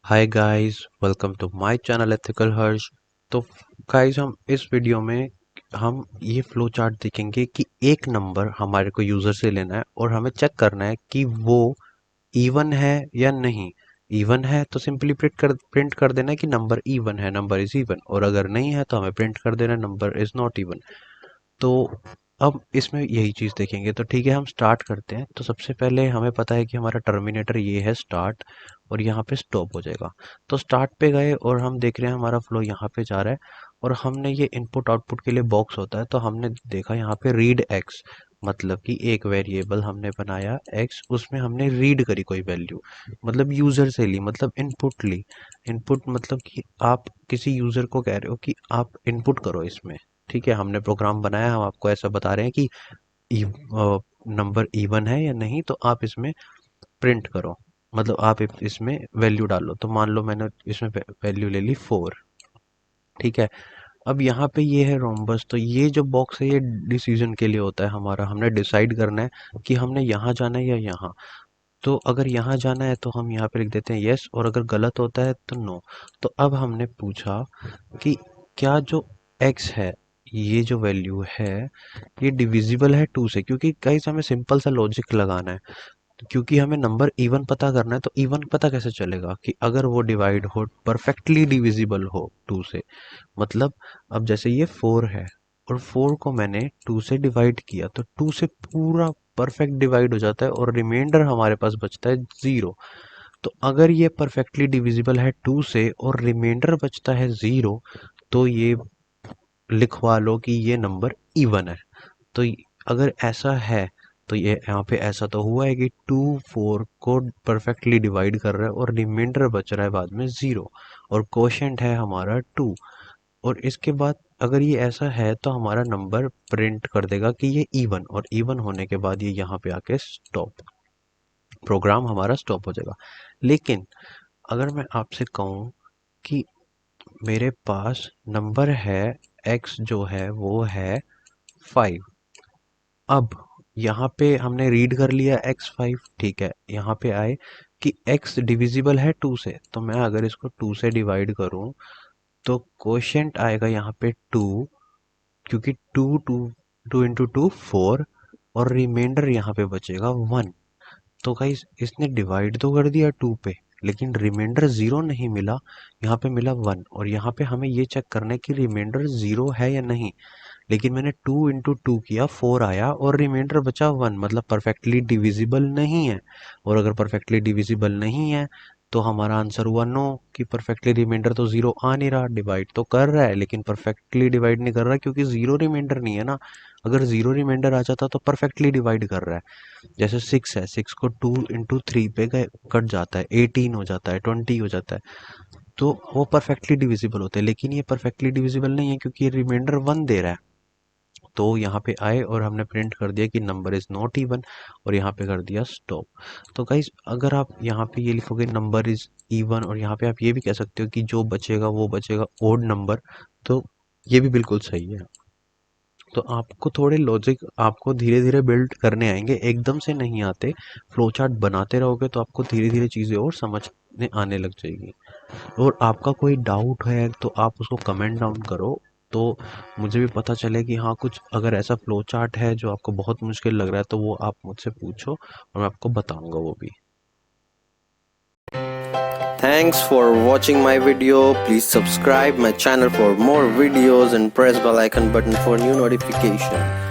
Hi guys, welcome to my channel Ethical Harsh. तो guys, हम इस वीडियो में हम ये फ्लो चार्ट देखेंगे कि एक नंबर हमारे को यूज़र से लेना है और हमें चेक करना है कि वो इवन है या नहीं। इवन है तो सिंपली प्रिंट कर देना है कि नंबर इवन है, नंबर इज इवन। और अगर नहीं है तो हमें प्रिंट कर देना है नंबर इज नॉट इवन। तो अब इसमें यही चीज़ देखेंगे। तो ठीक है, हम स्टार्ट करते हैं। तो सबसे पहले हमें पता है कि हमारा टर्मिनेटर ये है स्टार्ट, और यहाँ पे स्टॉप हो जाएगा। तो स्टार्ट पे गए और हम देख रहे हैं हमारा फ्लो यहाँ पे जा रहा है। और हमने ये इनपुट आउटपुट के लिए बॉक्स होता है, तो हमने देखा यहाँ पे रीड एक्स, मतलब कि एक वेरिएबल हमने बनाया एक्स, उसमें हमने रीड करी कोई वैल्यू, मतलब यूज़र से ली, मतलब इनपुट ली। इनपुट मतलब कि आप किसी यूज़र को कह रहे हो कि आप इनपुट करो इसमें। ठीक है, हमने प्रोग्राम बनाया, हम आपको ऐसा बता रहे हैं कि नंबर इवन है या नहीं, तो आप इसमें प्रिंट करो, मतलब आप इसमें वैल्यू डालो। तो मान लो मैंने इसमें वैल्यू ले ली 4। ठीक है, अब यहाँ पे ये है रोम्बस। तो ये जो बॉक्स है ये डिसीजन के लिए होता है हमारा, हमने डिसाइड करना है कि हमने यहाँ जाना है या यहाँ। तो अगर यहाँ जाना है तो हम यहाँ पे लिख देते हैं यस, और अगर गलत होता है तो नो। तो अब हमने पूछा कि क्या जो x है, ये जो वैल्यू है, ये डिविजिबल है 2 से, क्योंकि गाइस हमें सिंपल सा लॉजिक लगाना है। क्योंकि हमें नंबर इवन पता करना है, तो इवन पता कैसे चलेगा कि अगर वो डिवाइड हो, परफेक्टली डिविजिबल हो 2 से। मतलब अब जैसे ये 4 है और 4 को मैंने 2 से डिवाइड किया, तो 2 से पूरा परफेक्ट डिवाइड हो जाता है और रिमाइंडर हमारे पास बचता है 0। तो अगर ये परफेक्टली डिविजिबल है 2 से और रिमाइंडर बचता है 0, तो ये लिखवा लो कि ये नंबर इवन है। तो अगर ऐसा है तो ये यहाँ पे ऐसा तो हुआ है कि 2 4 को परफेक्टली डिवाइड कर रहा है और रिमाइंडर बच रहा है बाद में 0, और कोशेंट है हमारा 2। और इसके बाद अगर ये ऐसा है तो हमारा नंबर प्रिंट कर देगा कि ये इवन, और इवन होने के बाद ये यहाँ पे आके स्टॉप, प्रोग्राम हमारा स्टॉप हो जाएगा। लेकिन अगर मैं आपसे कहूँ कि मेरे पास नंबर है x, जो है वो है 5। अब यहाँ पे हमने रीड कर लिया x5। ठीक है, यहाँ पे आए कि x डिविजिबल है 2 से, तो मैं अगर इसको 2 से डिवाइड करूँ तो कोशेंट आएगा यहाँ पे 2, क्योंकि 2 2 2 इंटू 2 4, और रिमाइंडर यहाँ पे बचेगा 1। तो गाइस इसने डिवाइड तो कर दिया 2 पे, लेकिन रिमाइंडर 0 नहीं मिला, यहाँ पे मिला 1। और यहाँ पे हमें ये चेक करना है कि रिमाइंडर 0 है या नहीं। लेकिन मैंने 2 इंटू 2 किया, 4 आया और रिमाइंडर बचा 1, मतलब परफेक्टली डिविजिबल नहीं है। और अगर परफेक्टली डिविजिबल नहीं है तो हमारा आंसर हुआ नो, कि परफेक्टली रिमाइंडर तो 0 आ नहीं रहा, डिवाइड तो कर रहा है लेकिन परफेक्टली डिवाइड नहीं कर रहा, क्योंकि 0 रिमाइंडर नहीं है ना। अगर 0 रिमाइंडर आ जाता तो परफेक्टली डिवाइड कर रहा है। जैसे 6 है, 6 को 2 इंटू 3 पे गए कट जाता है, 18 हो जाता है, 20 हो जाता है, तो वो परफेक्टली डिविजिबल होते हैं। लेकिन ये परफेक्टली डिविजिबल नहीं है क्योंकि ये रिमाइंडर 1 दे रहा है। तो यहाँ पे आए और हमने प्रिंट कर दिया कि नंबर इज नॉट इवन, और यहाँ पे कर दिया स्टॉप। तो गाइज अगर आप यहाँ पे ये लिखोगे नंबर इज इवन, और यहाँ पे आप ये भी कह सकते हो कि जो बचेगा वो बचेगा ओड नंबर, तो ये भी बिल्कुल सही है। तो आपको थोड़े लॉजिक आपको धीरे धीरे बिल्ड करने आएंगे, एकदम से नहीं आते। फ्लो चार्ट बनाते रहोगे तो आपको धीरे धीरे चीज़ें और समझ में आने लग जाएगी। और आपका कोई डाउट है तो आप उसको कमेंट डाउन करो, तो मुझे भी पता चले कि हाँ, कुछ अगर ऐसा फ्लो चार्ट है जो आपको बहुत मुश्किल लग रहा है तो वो आप मुझसे पूछो और मैं आपको बताऊंगा वो भी। Thanks for watching my video. Please subscribe my channel for more videos and press bell icon button for new notification.